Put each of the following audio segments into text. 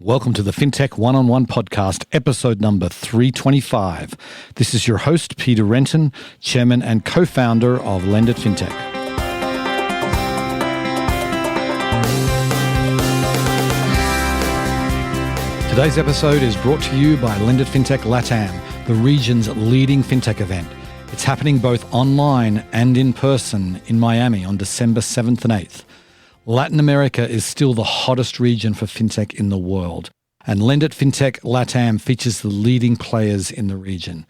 Welcome to the Fintech One-on-One podcast, episode number 325. This is your host, Peter Renton, chairman and co-founder of Lend It Fintech. Today's episode is brought to you by Lend It Fintech LATAM, the region's leading fintech event. It's happening both online and in person in Miami on December 7th and 8th. Latin America is still the hottest region for fintech in the world, and Lend It Fintech LATAM features the leading players in the region.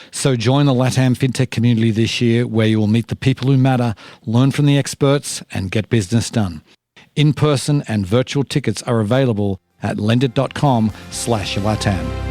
So join the LATAM fintech community this year, where you will meet the people who matter, learn from the experts, and get business done. In-person and virtual tickets are available at lendit.com/LATAM.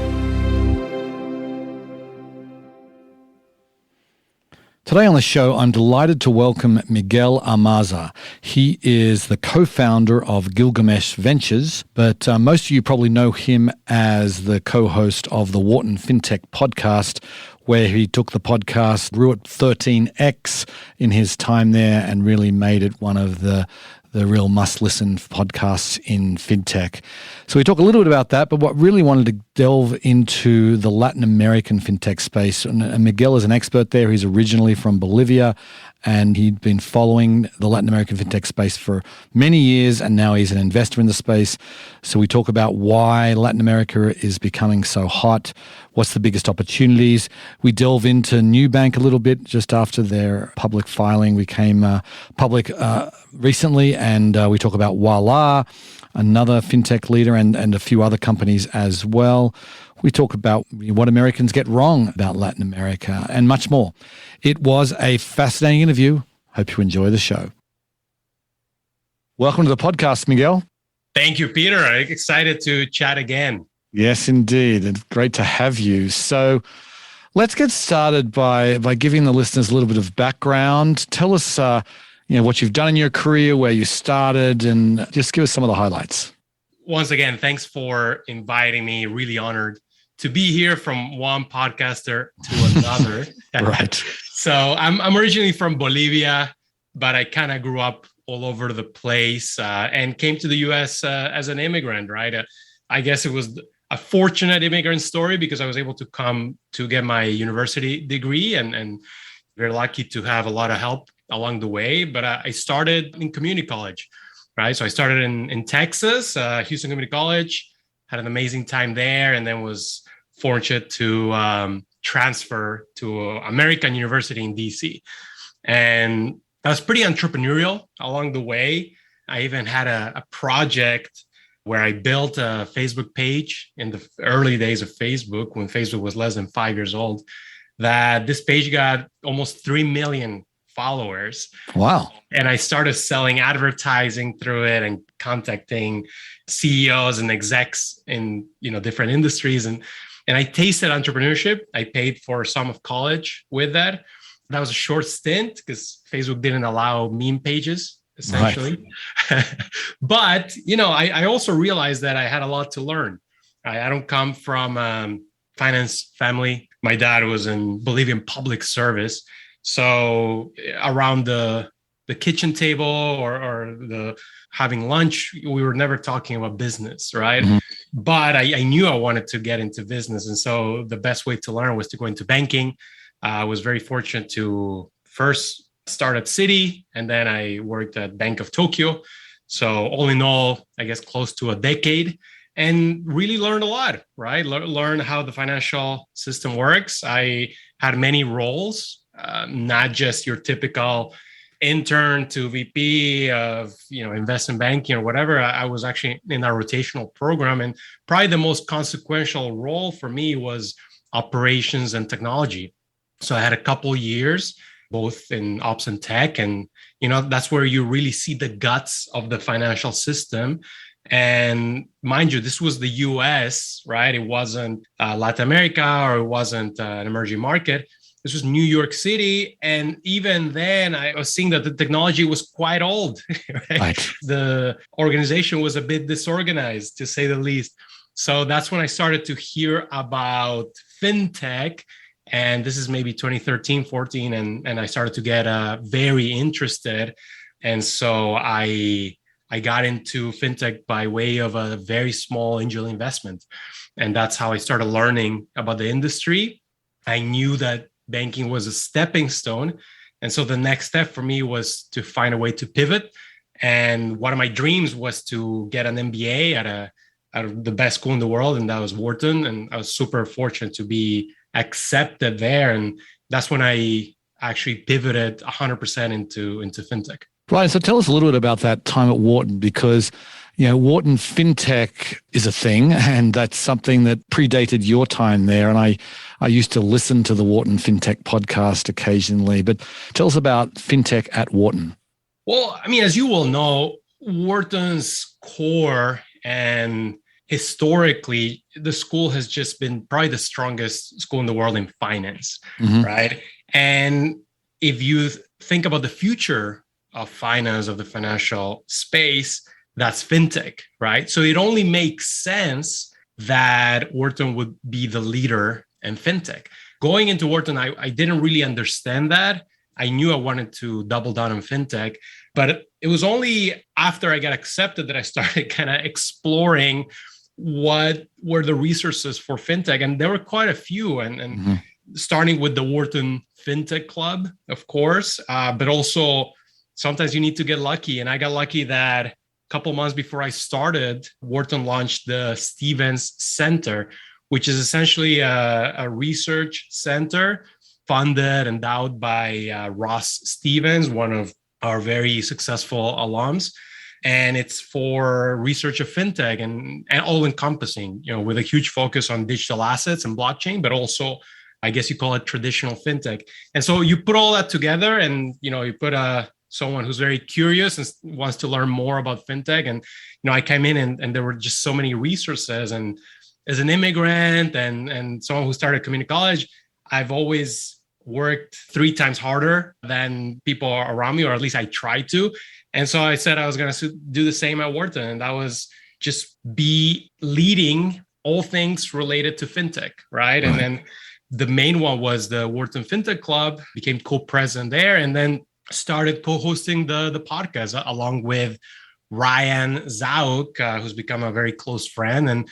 Today on the show, I'm delighted to welcome Miguel Armaza. He is the co-founder of Gilgamesh Ventures, but most of you probably know him as the co-host of the Wharton Fintech podcast, where he took the podcast, grew it 13x in his time there, and really made it one of the real must-listen podcasts in fintech. So we talk a little bit about that, but what really wanted to delve into the Latin American fintech space. And Miguel is an expert there. He's originally from Bolivia, and he'd been following the Latin American fintech space for many years, and now he's an investor in the space. So we talk about why Latin America is becoming so hot, what's the biggest opportunities. We delve into Nubank a little bit just after their public filing became public recently, and we talk about Voila, another fintech leader, and a few other companies as well. We talk about what Americans get wrong about Latin America and much more. It was a fascinating interview. Hope you enjoy the show. Welcome to the podcast, Miguel. Thank you, Peter. I'm excited to chat again. Yes, indeed. It's great to have you. So let's get started by giving the listeners a little bit of background. Tell us what you've done in your career, where you started, and just give us some of the highlights. Once again, thanks for inviting me. Really honored to be here, from one podcaster to another. Right. So I'm originally from Bolivia, but I kind of grew up all over the place and came to the U.S. As an immigrant, right? I guess it was a fortunate immigrant story because I was able to come to get my university degree and very lucky to have a lot of help along the way. But I started in community college, right? So I started in Texas, Houston Community College, had an amazing time there, and then was fortunate to transfer to American University in DC. And I was pretty entrepreneurial along the way. I even had a project where I built a Facebook page in the early days of Facebook, when Facebook was less than 5 years old, that this page got almost 3 million followers. Wow. And I started selling advertising through it and contacting CEOs and execs in different industries. And I tasted entrepreneurship. I paid for some of college with that. That was a short stint because Facebook didn't allow meme pages, essentially. Right. But, I also realized that I had a lot to learn. I don't come from finance family. My dad was in Bolivian public service. So around the kitchen table or the having lunch, we were never talking about business, right? Mm-hmm. But I knew I wanted to get into business. And so the best way to learn was to go into banking. I was very fortunate to first start at Citi, and then I worked at Bank of Tokyo. So all in all, I guess close to a decade, and really learned a lot, right? Learn how the financial system works. I had many roles. Not just your typical intern to VP of investment banking or whatever. I was actually in our rotational program, and probably the most consequential role for me was operations and technology. So I had a couple years both in ops and tech, and that's where you really see the guts of the financial system. And mind you, this was the US, right? It wasn't Latin America, or it wasn't an emerging market. This was New York City. And even then, I was seeing that the technology was quite old. Right? The organization was a bit disorganized, to say the least. So that's when I started to hear about fintech. And this is maybe 2013, 14. And I started to get very interested. And so I I got into fintech by way of a very small angel investment. And that's how I started learning about the industry. I knew that banking was a stepping stone. And so the next step for me was to find a way to pivot. And one of my dreams was to get an MBA at the best school in the world, and that was Wharton. And I was super fortunate to be accepted there. And that's when I actually pivoted 100% into fintech. Right. So tell us a little bit about that time at Wharton, because Wharton FinTech is a thing, and that's something that predated your time there. And I used to listen to the Wharton FinTech podcast occasionally. But tell us about FinTech at Wharton. Well, I mean, as you will know, Wharton's core and historically, the school has just been probably the strongest school in the world in finance, right? And if you think about the future of finance, of the financial space, that's fintech, right? So it only makes sense that Wharton would be the leader in fintech. Going into Wharton, I didn't really understand that. I knew I wanted to double down on fintech, but it was only after I got accepted that I started kind of exploring what were the resources for fintech. And there were quite a few, and starting with the Wharton FinTech Club, of course, but also sometimes you need to get lucky. And I got lucky that a couple months before I started, Wharton launched the Stevens Center, which is essentially a research center funded, endowed by Ross Stevens, one of our very successful alums. And it's for research of fintech and all encompassing, with a huge focus on digital assets and blockchain, but also, I guess you call it traditional fintech. And so you put all that together and, you put someone who's very curious and wants to learn more about fintech. And, I came in and there were just so many resources. And as an immigrant and someone who started community college, I've always worked 3 times harder than people around me, or at least I tried to. And so I said I was going to do the same at Wharton. And that was just be leading all things related to fintech, right? And then the main one was the Wharton FinTech Club, became co-president there, and then started co-hosting the podcast along with Ryan Zauk, who's become a very close friend. And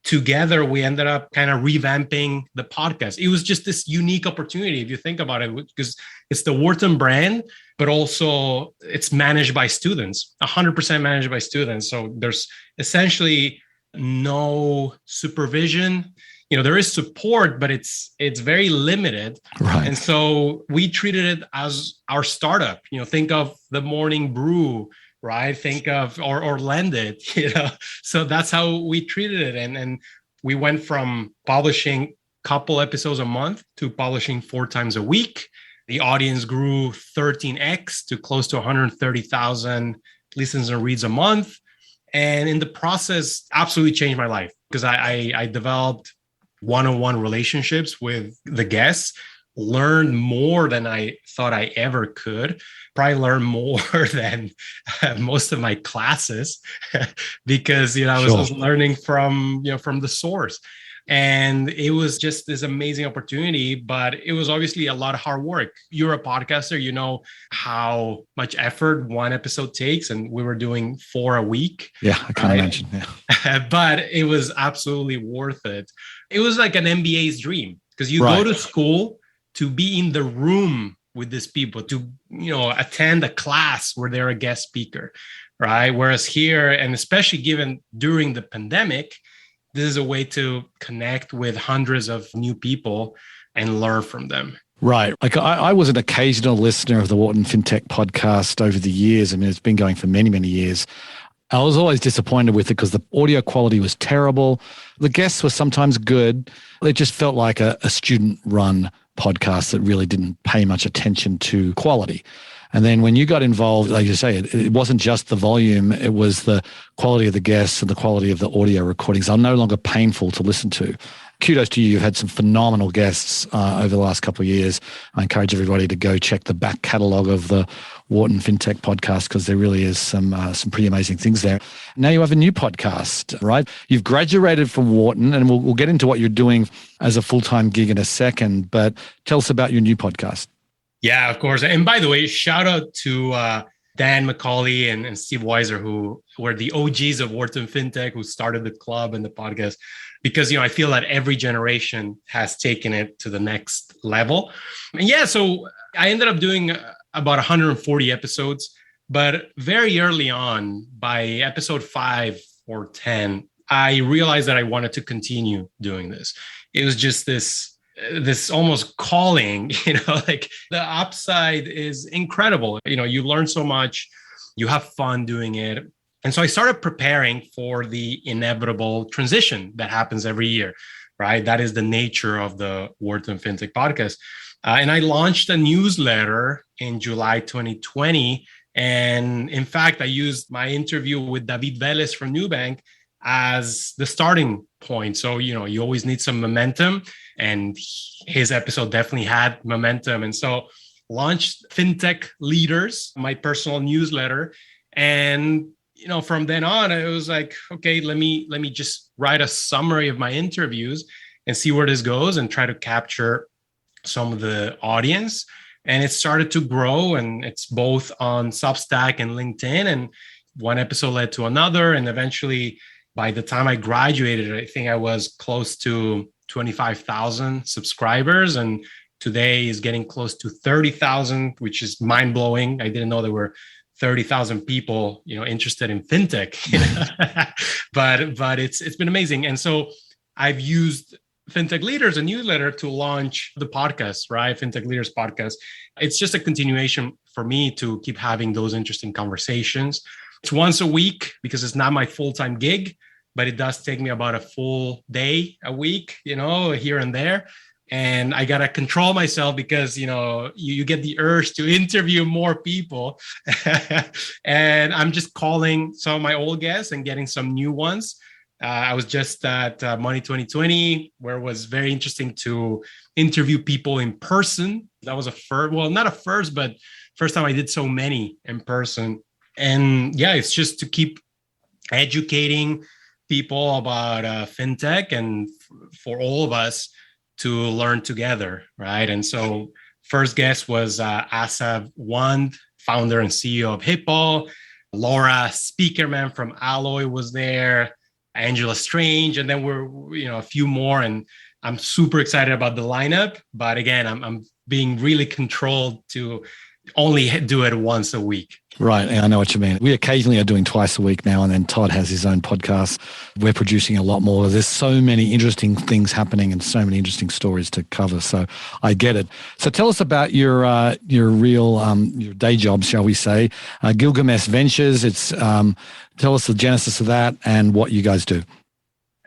together, we ended up kind of revamping the podcast. It was just this unique opportunity, if you think about it, because it's the Wharton brand, but also it's managed by students, 100% managed by students. So there's essentially no supervision. There is support, but it's very limited. Right. And so we treated it as our startup. Think of the morning brew, right? Think of or lend it, So that's how we treated it. And we went from publishing a couple episodes a month to publishing 4 times a week. The audience grew 13x to close to 130,000 listens and reads a month. And in the process, absolutely changed my life, because I developed one-on-one relationships with the guests, learned more than I thought I ever could, probably learned more than most of my classes, because I was learning from the source. And it was just this amazing opportunity, but it was obviously a lot of hard work. You're a podcaster, you know how much effort one episode takes, and we were doing 4 a week. Yeah, I can imagine. Yeah. But it was absolutely worth it. It was like an MBA's dream, because you go to school to be in the room with these people, to attend a class where they're a guest speaker, right? Whereas here, and especially given during the pandemic, this is a way to connect with hundreds of new people and learn from them. Right. Like I was an occasional listener of the Wharton FinTech podcast over the years. I mean, it's been going for many, many years. I was always disappointed with it because the audio quality was terrible. The guests were sometimes good. It just felt like a student-run podcast that really didn't pay much attention to quality. And then when you got involved, like you say, it wasn't just the volume, it was the quality of the guests and the quality of the audio recordings are no longer painful to listen to. Kudos to you. You've had some phenomenal guests over the last couple of years. I encourage everybody to go check the back catalogue of the Wharton FinTech podcast, because there really is some pretty amazing things there. Now you have a new podcast, right? You've graduated from Wharton, and we'll get into what you're doing as a full-time gig in a second, but tell us about your new podcast. Yeah, of course. And by the way, shout out to Dan McCauley and Steve Weiser, who were the OGs of Wharton Fintech, who started the club and the podcast, because, I feel that every generation has taken it to the next level. And yeah, so I ended up doing about 140 episodes, but very early on, by episode 5 or 10, I realized that I wanted to continue doing this. It was just this almost calling, like the upside is incredible. You learn so much, you have fun doing it. And so I started preparing for the inevitable transition that happens every year, right? That is the nature of the Wharton Fintech podcast. And I launched a newsletter in July 2020. And in fact, I used my interview with David Velez from Nubank as the starting point. So, you always need some momentum, and his episode definitely had momentum. And so launched Fintech Leaders, my personal newsletter. And, from then on, it was like, okay, let me just write a summary of my interviews and see where this goes and try to capture some of the audience. And it started to grow, and it's both on Substack and LinkedIn. And one episode led to another. And eventually, by the time I graduated, I think I was close to 25,000 subscribers. And today is getting close to 30,000, which is mind blowing. I didn't know there were 30,000 people, interested in fintech, but it's been amazing. And so I've used Fintech Leaders, a newsletter, to launch the podcast, right? Fintech Leaders podcast. It's just a continuation for me to keep having those interesting conversations. It's once a week because it's not my full-time gig, but it does take me about a full day a week, here and there. And I got to control myself because, you get the urge to interview more people. And I'm just calling some of my old guests and getting some new ones. I was just at Money 2020, where it was very interesting to interview people in person. That was a first, well, not a first, but first time I did so many in person. And yeah, it's just to keep educating people about fintech and for all of us to learn together, right? And so first guest was Asaf Wand, founder and CEO of Hippo. Laura Speakerman from Alloy was there. Angela Strange, and then we're a few more, and I'm super excited about the lineup. But again, I'm being really controlled to only do it once a week. Right. I know what you mean. We occasionally are doing twice a week now, and then Todd has his own podcast. We're producing a lot more. There's so many interesting things happening and so many interesting stories to cover. So I get it. So tell us about your real your day job, shall we say, Gilgamesh Ventures. It's tell us the genesis of that and what you guys do.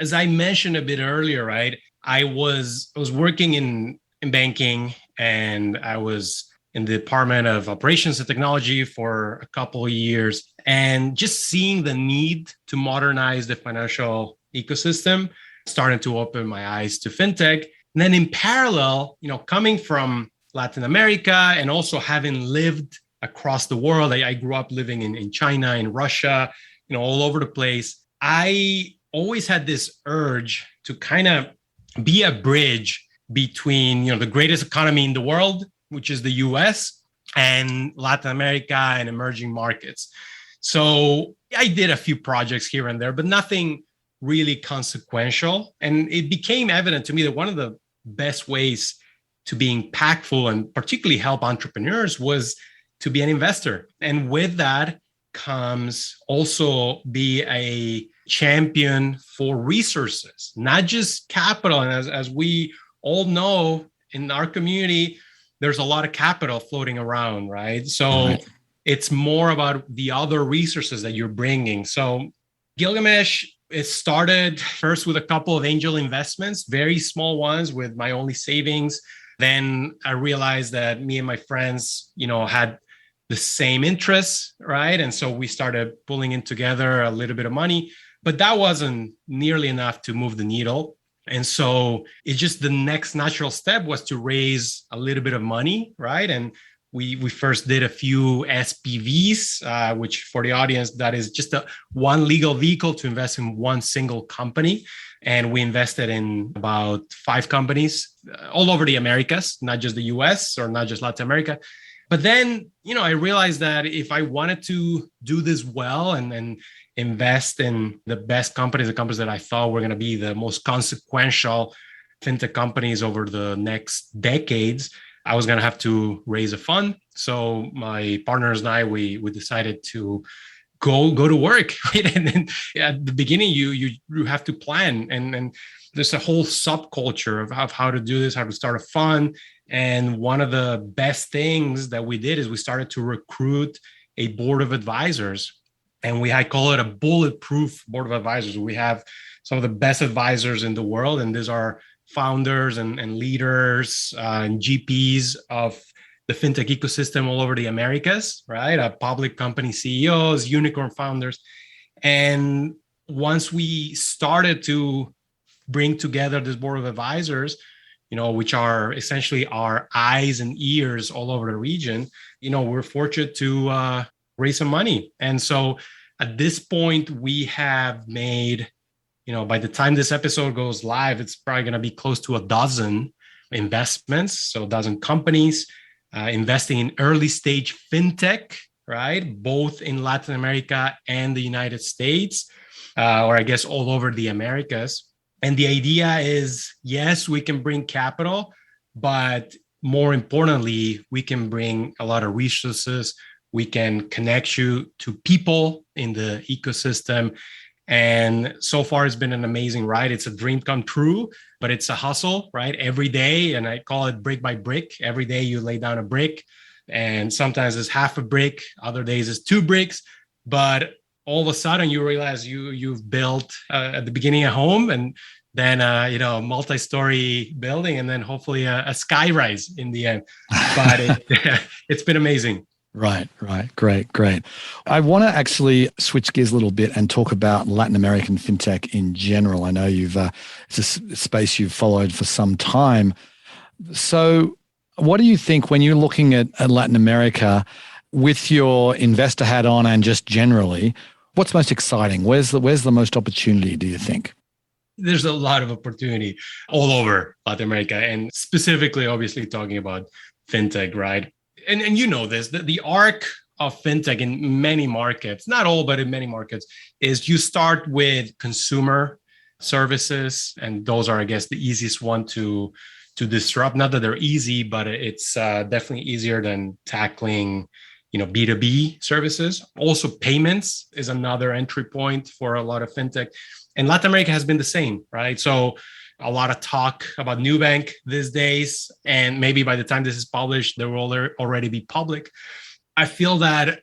As I mentioned a bit earlier, right? I was working in banking, and I was in the Department of Operations and Technology for a couple of years, and just seeing the need to modernize the financial ecosystem, starting to open my eyes to fintech. And then in parallel, coming from Latin America and also having lived across the world, I grew up living in China, in Russia, all over the place. I always had this urge to kind of be a bridge between, the greatest economy in the world, which is the US, and Latin America and emerging markets. So I did a few projects here and there, but nothing really consequential. And it became evident to me that one of the best ways to be impactful and particularly help entrepreneurs was to be an investor. And with that comes also be a champion for resources, not just capital. And as we all know in our community, there's a lot of capital floating around, right? So It's more about the other resources that you're bringing. So Gilgamesh, it started first with a couple of angel investments, very small ones with my only savings. Then I realized that me and my friends, had the same interests, right? And so we started pulling in together a little bit of money, but that wasn't nearly enough to move the needle. And so it's just the next natural step was to raise a little bit of money, right? And we first did a few SPVs, which for the audience, that is just one legal vehicle to invest in one single company. And we invested in about 5 companies all over the Americas, not just the US or not just Latin America. But then, I realized that if I wanted to do this well and invest in the best companies, the companies that I thought were going to be the most consequential fintech companies over the next decades, I was going to have to raise a fund. So my partners and I, we decided to go to work, right? And then at the beginning, you have to plan, and there's a whole subculture of how to do this, how to start a fund. And one of the best things that we did is we started to recruit a board of advisors, and I call it a bulletproof board of advisors. We have some of the best advisors in the world, and these are founders and leaders and GPs of the fintech ecosystem all over the Americas, right? Public company CEOs, unicorn founders. And once we started to bring together this board of advisors, which are essentially our eyes and ears all over the region, we're fortunate to raise some money. And so at this point, we have made, by the time this episode goes live, it's probably going to be close to a dozen investments. So a dozen companies investing in early stage fintech, right? Both in Latin America and the United States, or I guess all over the Americas. And the idea is, yes, we can bring capital, but more importantly, we can bring a lot of resources. We can connect you to people in the ecosystem. And so far, it's been an amazing ride. It's a dream come true, but it's a hustle, right? Every day, and I call it brick by brick. Every day you lay down a brick, and sometimes it's half a brick. Other days it's 2 bricks. But all of a sudden, you realize you've built at the beginning a home, and then a multi-story building, and then hopefully a skyrise in the end. But it's been amazing. Right. Great. I want to actually switch gears a little bit and talk about Latin American fintech in general. I know it's a space you've followed for some time. So what do you think when you're looking at Latin America with your investor hat on and just generally, what's most exciting? Where's the most opportunity, do you think? There's a lot of opportunity all over Latin America, and specifically, obviously, talking about fintech, right? And this, the arc of fintech in many markets, not all, but in many markets, is you start with consumer services, and those are, I guess, the easiest one to disrupt. Not that they're easy, but it's definitely easier than tackling, B2B services. Also, payments is another entry point for a lot of fintech. And Latin America has been the same, right? So a lot of talk about Nubank these days, and maybe by the time this is published, they will already be public. I feel that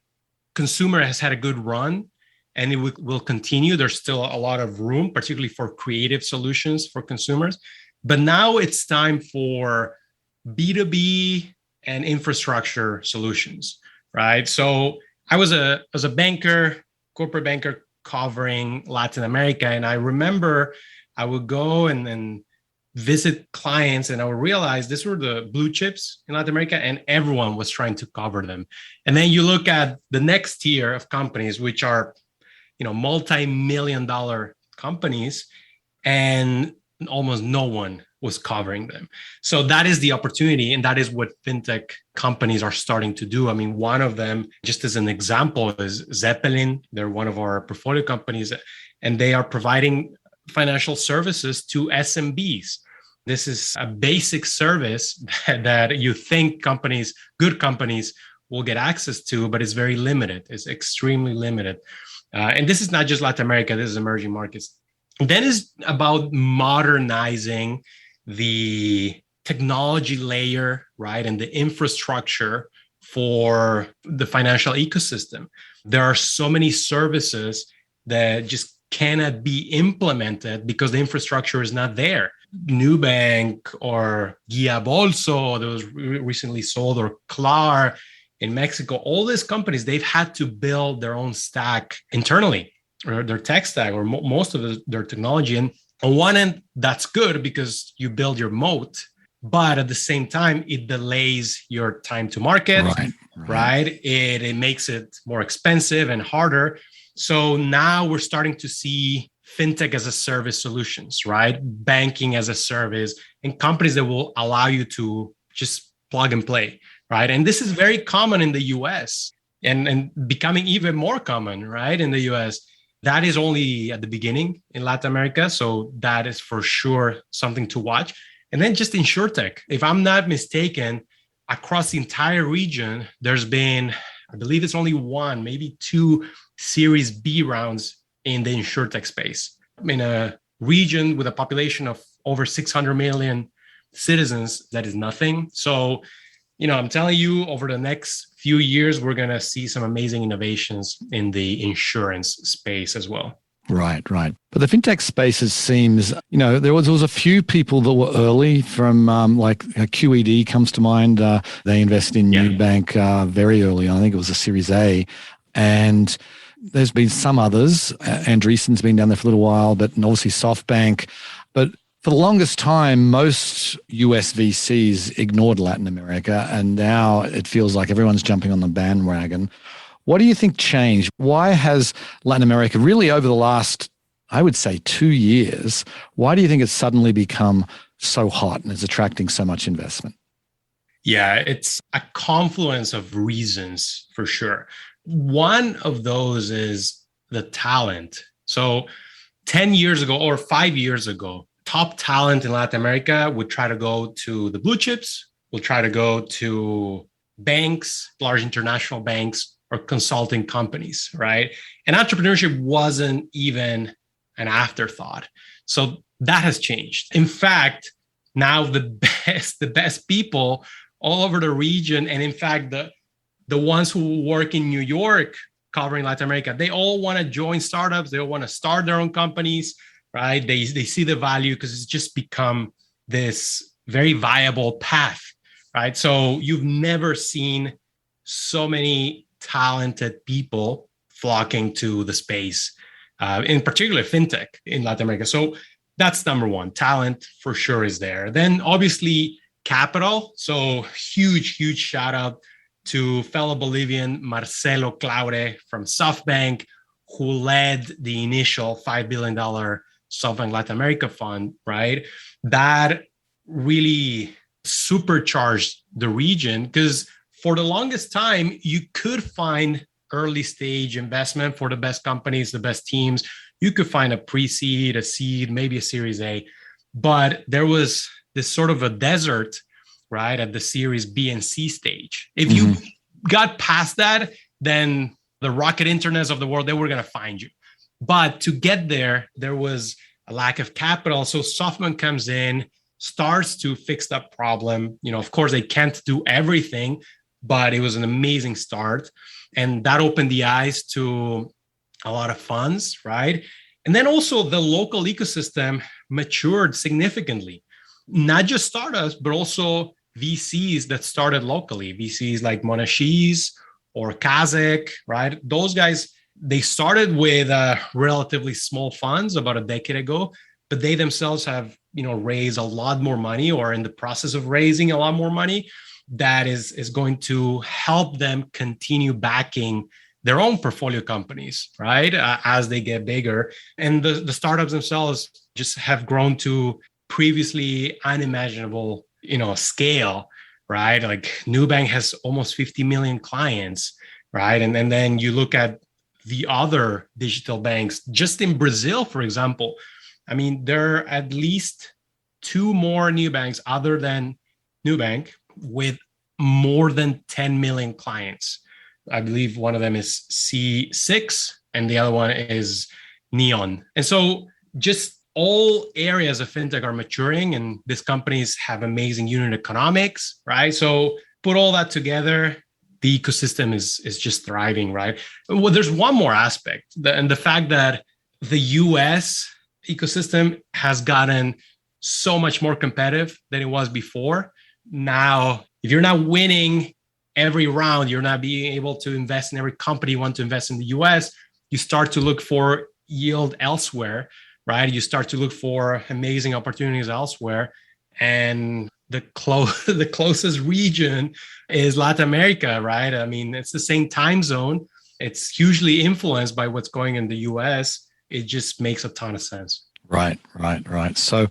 consumer has had a good run, and it will continue. There's still a lot of room, particularly for creative solutions for consumers. But now it's time for B2B and infrastructure solutions, right? So I was a banker, corporate banker, covering Latin America, and I remember I would go and visit clients, and I would realize these were the blue chips in Latin America, and everyone was trying to cover them. And then you look at the next tier of companies, which are, multi-million-dollar companies, and almost no one was covering them. So that is the opportunity, and that is what fintech companies are starting to do. I mean, one of them, just as an example, is Zeppelin. They're one of our portfolio companies, and they are providing financial services to SMBs. This is a basic service that you think good companies will get access to, but it's very limited. It's extremely limited. And this is not just Latin America, this is emerging markets. And then it's about modernizing the technology layer, right? And the infrastructure for the financial ecosystem. There are so many services that just cannot be implemented because the infrastructure is not there. Nubank or Guia Bolso that was recently sold, or Klar in Mexico, all these companies, they've had to build their own stack internally, or their tech stack, or most of their technology. And on one end, that's good because you build your moat, but at the same time, it delays your time to market, right? It makes it more expensive and harder. So now we're starting to see fintech as a service solutions, right? Banking as a service, and companies that will allow you to just plug and play, right? And this is very common in the US and becoming even more common, right? In the US. That is only at the beginning in Latin America. So that is for sure something to watch. And then just InsurTech, if I'm not mistaken, across the entire region, there's been, I believe it's only one, maybe two Series B rounds in the InsurTech space. In a region with a population of over 600 million citizens, that is nothing. So, I'm telling you, over the next few years, we're going to see some amazing innovations in the insurance space as well. Right. But the fintech space, it seems, there was a few people that were early from like QED comes to mind. They invested in Nubank very early on. I think it was a Series A. And there's been some others. Andreessen's been down there for a little while, but and obviously SoftBank. But for the longest time, most US VCs ignored Latin America, and now it feels like everyone's jumping on the bandwagon. What do you think changed? Why has Latin America really over the last, I would say, 2 years, why do you think it's suddenly become so hot and is attracting so much investment? Yeah, it's a confluence of reasons for sure. One of those is the talent. So 10 years ago or 5 years ago, top talent in Latin America would try to go to the blue chips, will try to go to banks, large international banks, or consulting companies, right? And entrepreneurship wasn't even an afterthought. So that has changed. In fact, now the best people all over the region, and in fact, the ones who work in New York covering Latin America, they all want to join startups. They all want to start their own companies, right? They see the value because it's just become this very viable path, right? So you've never seen so many talented people flocking to the space, in particular fintech in Latin America. So that's number one. Talent for sure is there. Then obviously capital. So huge shout out to fellow Bolivian Marcelo Claure from SoftBank, who led the initial $5 billion SoftBank Latin America fund, right? That really supercharged the region because for the longest time, you could find early stage investment for the best companies, the best teams. You could find a pre-seed, a seed, maybe a Series A. But there was this sort of a desert, right, at the Series B and C stage. If you got past that, then the rocket internets of the world, they were going to find you. But to get there, there was a lack of capital. So SoftBank comes in, starts to fix that problem. Of course, they can't do everything, but it was an amazing start. And that opened the eyes to a lot of funds, right? And then also the local ecosystem matured significantly. Not just startups, but also VCs that started locally. VCs like Monashis or Kazakh, right? Those guys, they started with relatively small funds about a decade ago, but they themselves have, raised a lot more money or in the process of raising a lot more money that is going to help them continue backing their own portfolio companies, right? As they get bigger. And the startups themselves just have grown to previously unimaginable, scale, right? Like Nubank has almost 50 million clients, right? And then you look at the other digital banks, just in Brazil, for example, I mean, there are at least two more new banks other than Nubank with more than 10 million clients. I believe one of them is C6 and the other one is Neon. And so just all areas of fintech are maturing and these companies have amazing unit economics, right? So put all that together, the ecosystem is just thriving, right? Well, there's one more aspect, and the fact that the US ecosystem has gotten so much more competitive than it was before. Now, if you're not winning every round, you're not being able to invest in every company you want to invest in the US, you start to look for yield elsewhere, right? You start to look for amazing opportunities elsewhere. And the closest region is Latin America, right? I mean, it's the same time zone. It's hugely influenced by what's going in the US. It just makes a ton of sense. Right. So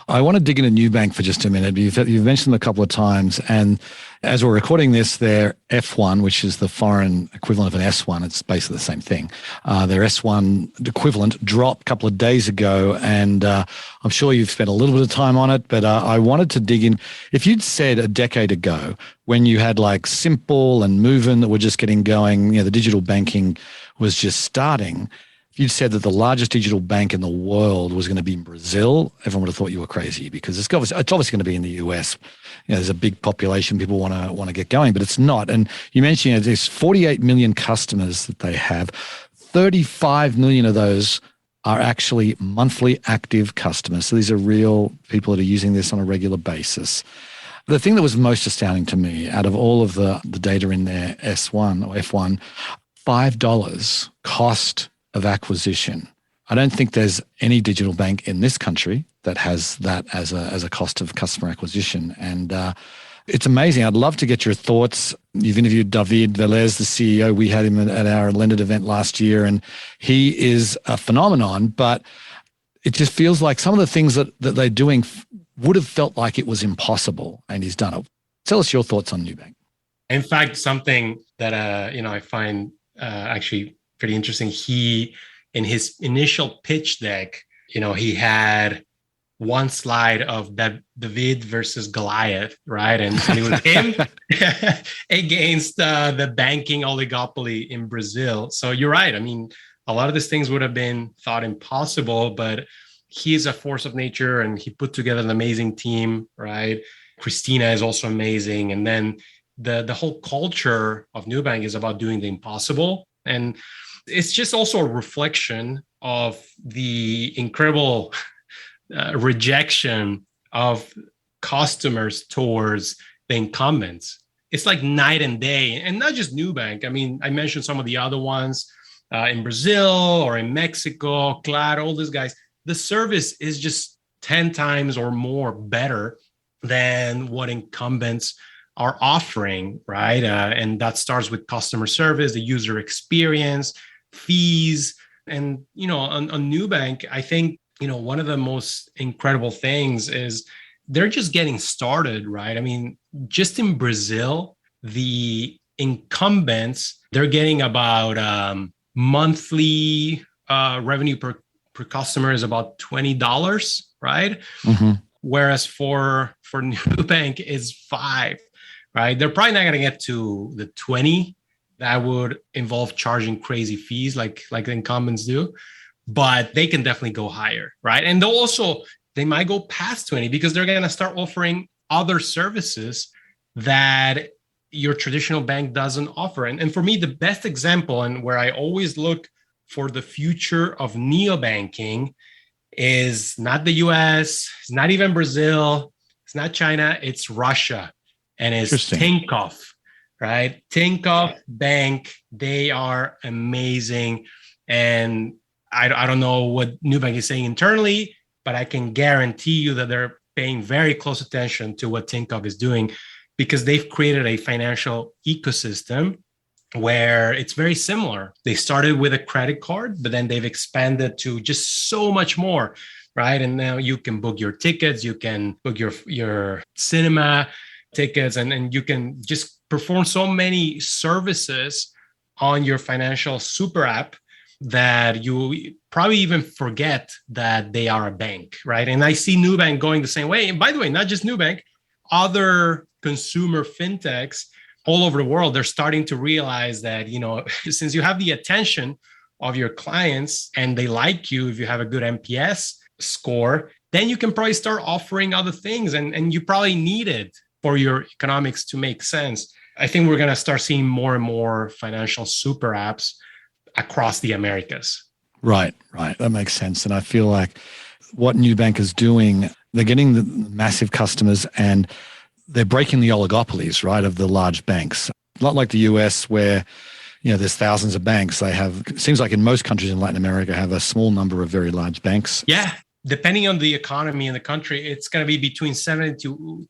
I want to dig into Nubank for just a minute. You've mentioned them a couple of times, and as we're recording this, their F1, which is the foreign equivalent of an S1, it's basically the same thing. Their S1 equivalent dropped a couple of days ago, and I'm sure you've spent a little bit of time on it, but I wanted to dig in. If you'd said a decade ago, when you had like Simple and Movin that were just getting going, the digital banking was just starting, if you'd said that the largest digital bank in the world was going to be in Brazil, everyone would have thought you were crazy, because it's obviously going to be in the US. There's a big population, people want to get going, but it's not. And you mentioned there's 48 million customers that they have. 35 million of those are actually monthly active customers. So these are real people that are using this on a regular basis. The thing that was most astounding to me out of all of the data in their S1 or F1, $5 cost of acquisition. I don't think there's any digital bank in this country that has that as a cost of customer acquisition. And it's amazing. I'd love to get your thoughts. You've interviewed David Velez, the CEO. We had him at our Lended event last year, and he is a phenomenon, but it just feels like some of the things that they're doing would have felt like it was impossible, and he's done it. Tell us your thoughts on Nubank. In fact, something that I find actually pretty interesting. He, in his initial pitch deck, he had one slide of that David versus Goliath, right? And it was him against the banking oligopoly in Brazil. So you're right. I mean, a lot of these things would have been thought impossible, but he's a force of nature, and he put together an amazing team, right? Christina is also amazing. And then the whole culture of Nubank is about doing the impossible. And it's just also a reflection of the incredible rejection of customers towards the incumbents. It's like night and day, and not just Nubank. I mean, I mentioned some of the other ones in Brazil or in Mexico, Claro, all these guys. The service is just 10 times or more better than what incumbents are offering, right? And that starts with customer service, the user experience, fees. And, on Nubank, I think, one of the most incredible things is they're just getting started, right? I mean, just in Brazil, the incumbents, they're getting about monthly revenue per customer is about $20, right? Mm-hmm. Whereas for Nubank is $5, right? They're probably not going to get to the 20. That would involve charging crazy fees like the incumbents do, but they can definitely go higher, right? And they might go past 20 because they're going to start offering other services that your traditional bank doesn't offer. And for me, the best example, and where I always look for the future of neobanking, is not the US, it's not even Brazil, it's not China, it's Russia, and it's Tinkoff. Right? Tinkoff Bank, they are amazing. And I don't know what Nubank is saying internally, but I can guarantee you that they're paying very close attention to what Tinkoff is doing, because they've created a financial ecosystem where it's very similar. They started with a credit card, but then they've expanded to just so much more, right? And now you can book your tickets, you can book your cinema tickets, and you can just perform so many services on your financial super app that you probably even forget that they are a bank, right? And I see Nubank going the same way. And by the way, not just Nubank, other consumer fintechs all over the world, they're starting to realize that, since you have the attention of your clients and they like you, if you have a good NPS score, then you can probably start offering other things, and you probably need it for your economics to make sense. I think we're going to start seeing more and more financial super apps across the Americas. Right. That makes sense. And I feel like what Nubank is doing, they're getting the massive customers and they're breaking the oligopolies, right, of the large banks. Not like the US where, there's thousands of banks. They have, it seems like in most countries in Latin America, have a small number of very large banks. Yeah. Depending on the economy in the country, it's going to be between 70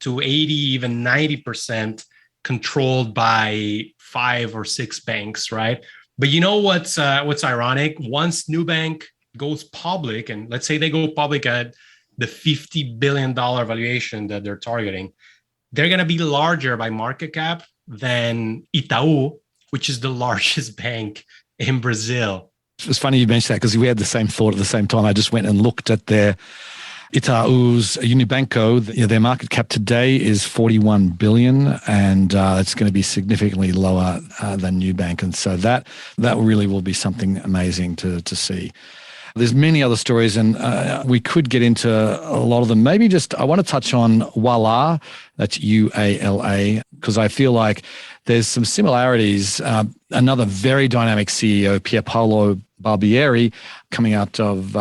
to 80, even 90% controlled by 5 or 6 banks, right? But what's ironic? Once Nubank goes public, and let's say they go public at the $50 billion valuation that they're targeting, they're going to be larger by market cap than Itaú, which is the largest bank in Brazil. It's funny you mentioned that because we had the same thought at the same time. I just went and looked at their Itaú's Unibanco. Their market cap today is 41 billion, and it's going to be significantly lower than Nubank. And so that really will be something amazing to see. There's many other stories, and we could get into a lot of them. Maybe just I want to touch on Uala, that's UALA, because I feel like there's some similarities. Another very dynamic CEO, Pierpaolo Barbieri, coming out of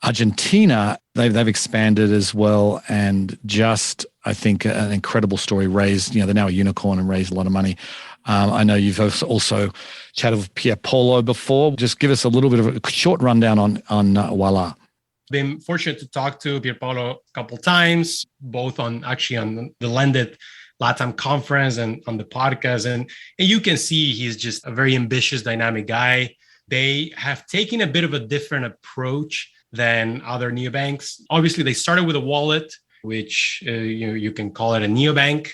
Argentina, they've expanded as well, and just I think an incredible story. Raised, they're now a unicorn and raised a lot of money. I know you've also chatted with Pierpaolo before. Just give us a little bit of a short rundown on Uala. Been fortunate to talk to Pierpaolo a couple of times, both on the Lendit LATAM conference and on the podcast. And you can see he's just a very ambitious, dynamic guy. They have taken a bit of a different approach than other neobanks. Obviously, they started with a wallet, which you can call it a neobank.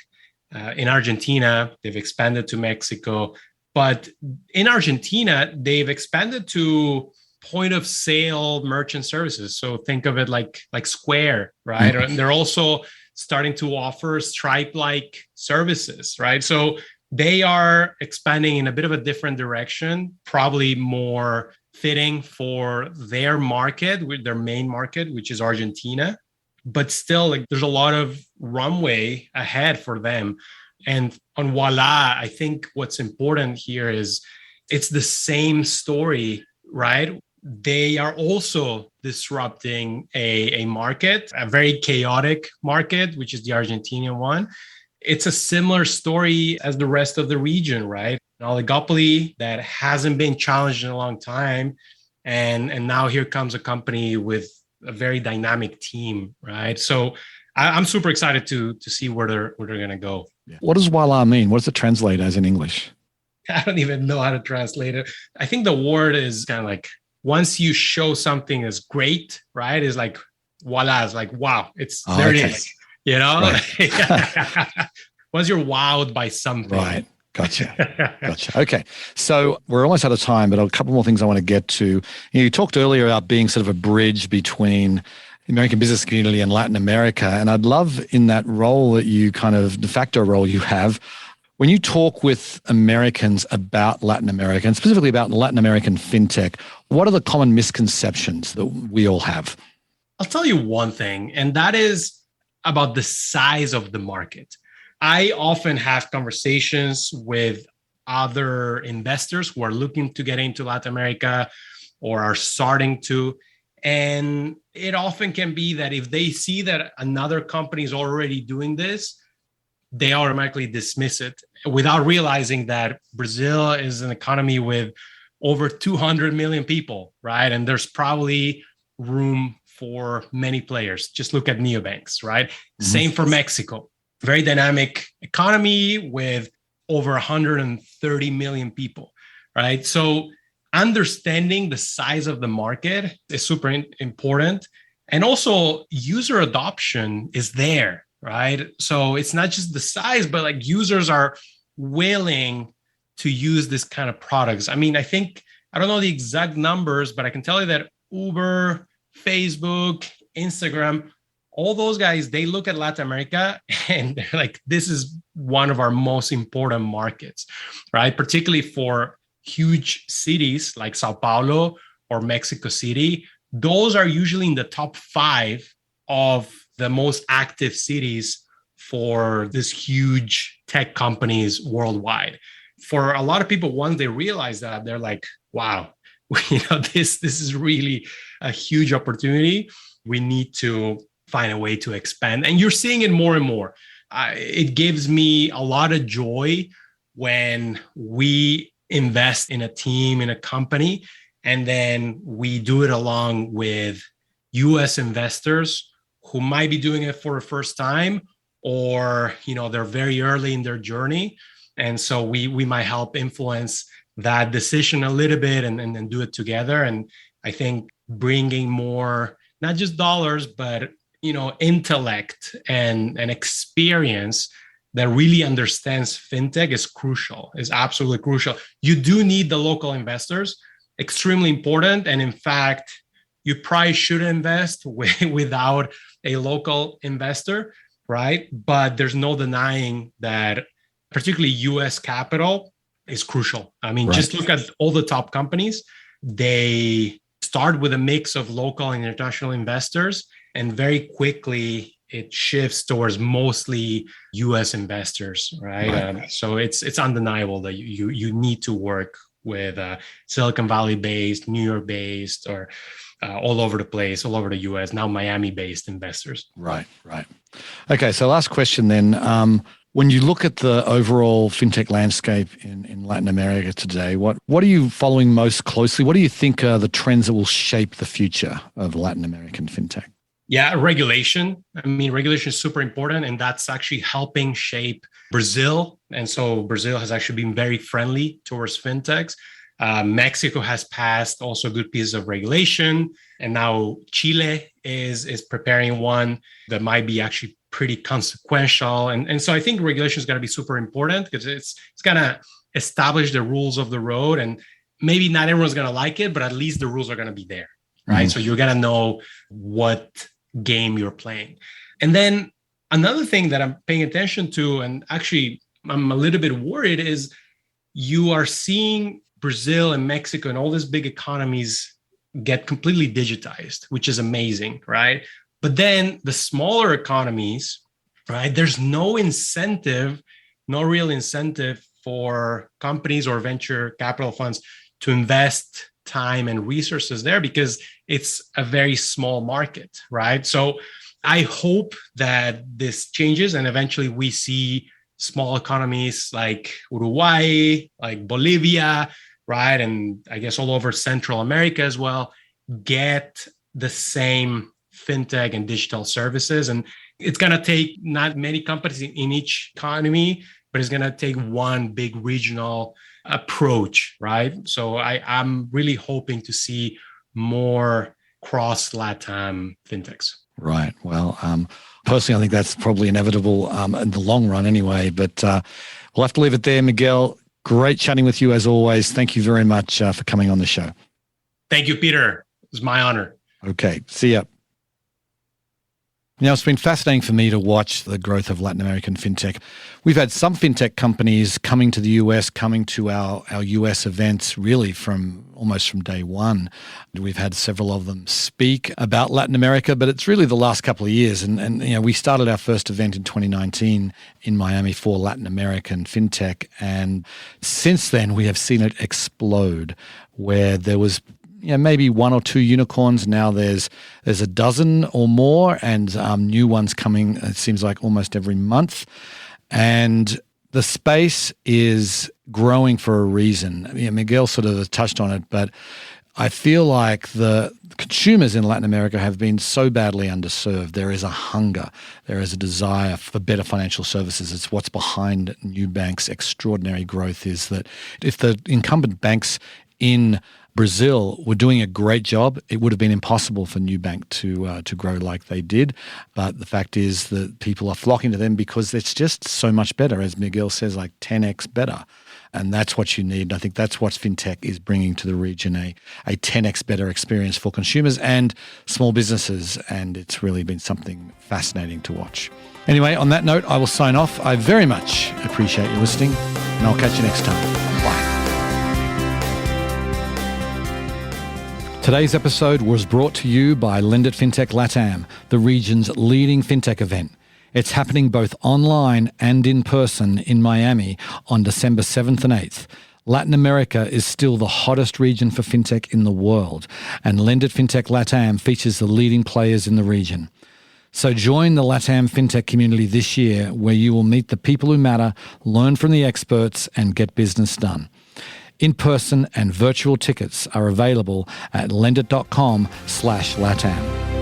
In Argentina, they've expanded to Mexico. But in Argentina, they've expanded to point of sale merchant services. So think of it like Square, right? Mm-hmm. And they're also starting to offer Stripe-like services, right? So they are expanding in a bit of a different direction, probably more fitting for their market, with their main market, which is Argentina. But still, there's a lot of runway ahead for them. And on Uala, I think what's important here is it's the same story, right? They are also disrupting a market, a very chaotic market, which is the Argentinian one. It's a similar story as the rest of the region, right? An oligopoly that hasn't been challenged in a long time. And now here comes a company with a very dynamic team, right? So I'm super excited to see where they're going to go. Yeah. What does Uala mean? What does it translate as in English? I don't even know how to translate it. I think the word is kind of like, once you show something as great, right? Is like, voila, it's like, wow, there it is, Right. Once you're wowed by something. Right. Gotcha. Okay. So we're almost out of time, but a couple more things I want to get to. You talked earlier about being sort of a bridge between the American business community and Latin America. And I'd love in that role that you kind of de facto role you have, when you talk with Americans about Latin America and specifically about Latin American fintech, what are the common misconceptions that we all have? I'll tell you one thing, and that is about the size of the market. I often have conversations with other investors who are looking to get into Latin America or are starting to. And it often can be that if they see that another company is already doing this, they automatically dismiss it without realizing that Brazil is an economy with over 200 million people, right? And there's probably room for many players. Just look at neobanks, right? Mm-hmm. Same for Mexico. Very dynamic economy with over 130 million people, right? So understanding the size of the market is super important. And also user adoption is there, right? So it's not just the size, but like users are willing to use this kind of products. I mean, I don't know the exact numbers, but I can tell you that Uber, Facebook, Instagram, all those guys, they look at Latin America and they're like, this is one of our most important markets, right? Particularly for huge cities like Sao Paulo or Mexico City. Those are usually in the top 5 of the most active cities for this huge tech companies worldwide. For a lot of people, once they realize that, they're like, wow, this is really a huge opportunity. We need to find a way to expand. And you're seeing it more and more. It gives me a lot of joy when we invest in a team, in a company, and then we do it along with US investors who might be doing it for the first time, or they're very early in their journey. And so we might help influence that decision a little bit and do it together. And I think bringing more, not just dollars, but intellect and experience that really understands fintech is crucial, is absolutely crucial. You do need the local investors, extremely important. And in fact, you probably should invest without a local investor, right? But there's no denying that particularly US capital is crucial. I mean, just look at all the top companies. They start with a mix of local and international investors, and very quickly it shifts towards mostly US investors, right? So it's undeniable that you need to work with Silicon Valley based, New York based, or all over the place, all over the US, now Miami based investors. Right. Okay, so last question then. When you look at the overall fintech landscape in Latin America today, what are you following most closely? What do you think are the trends that will shape the future of Latin American fintech? Yeah, regulation. I mean, regulation is super important, and that's actually helping shape Brazil. And so Brazil has actually been very friendly towards fintechs. Mexico has passed also good pieces of regulation, and now Chile is preparing one that might be actually pretty consequential. And so I think regulation is going to be super important because it's going to establish the rules of the road, and maybe not everyone's going to like it, but at least the rules are going to be there, right? So you're going to know what game you're playing. And then another thing that I'm paying attention to, and actually I'm a little bit worried, is you are seeing Brazil and Mexico and all these big economies get completely digitized, which is amazing, right? But then the smaller economies, right, there's no real incentive for companies or venture capital funds to invest time and resources there because it's a very small market, right? So I hope that this changes and eventually we see small economies like Uruguay, like Bolivia, right? And I guess all over Central America as well, get the same fintech and digital services. And it's going to take not many companies in each economy, but it's going to take one big regional approach, right? So I'm really hoping to see more cross LATAM fintechs. Right. Well, personally, I think that's probably inevitable in the long run anyway, but we'll have to leave it there. Miguel, great chatting with you as always. Thank you very much for coming on the show. Thank you, Peter. It was my honor. Okay. See ya. Now, it's been fascinating for me to watch the growth of Latin American fintech. We've had some fintech companies coming to the US, coming to our US events really almost from day one. We've had several of them speak about Latin America, but it's really the last couple of years. And we started our first event in 2019 in Miami for Latin American fintech. And since then, we have seen it explode, where there was maybe one or two unicorns. Now there's a dozen or more, and new ones coming, it seems like almost every month. And the space is growing for a reason. Miguel sort of touched on it, but I feel like the consumers in Latin America have been so badly underserved. There is a hunger. There is a desire for better financial services. It's what's behind new banks' extraordinary growth, is that if the incumbent banks in Brazil were doing a great job, it would have been impossible for Nubank to grow like they did. But the fact is that people are flocking to them because it's just so much better, as Miguel says, like 10x better. And that's what you need. I think that's what fintech is bringing to the region, a 10x better experience for consumers and small businesses. And it's really been something fascinating to watch. Anyway, on that note, I will sign off. I very much appreciate you listening, and I'll catch you next time. Bye. Today's episode was brought to you by Lend It Fintech LATAM, the region's leading fintech event. It's happening both online and in person in Miami on December 7th and 8th. Latin America is still the hottest region for fintech in the world, and Lend It Fintech LATAM features the leading players in the region. So join the LATAM fintech community this year, where you will meet the people who matter, learn from the experts, and get business done. In-person and virtual tickets are available at lendit.com/LATAM.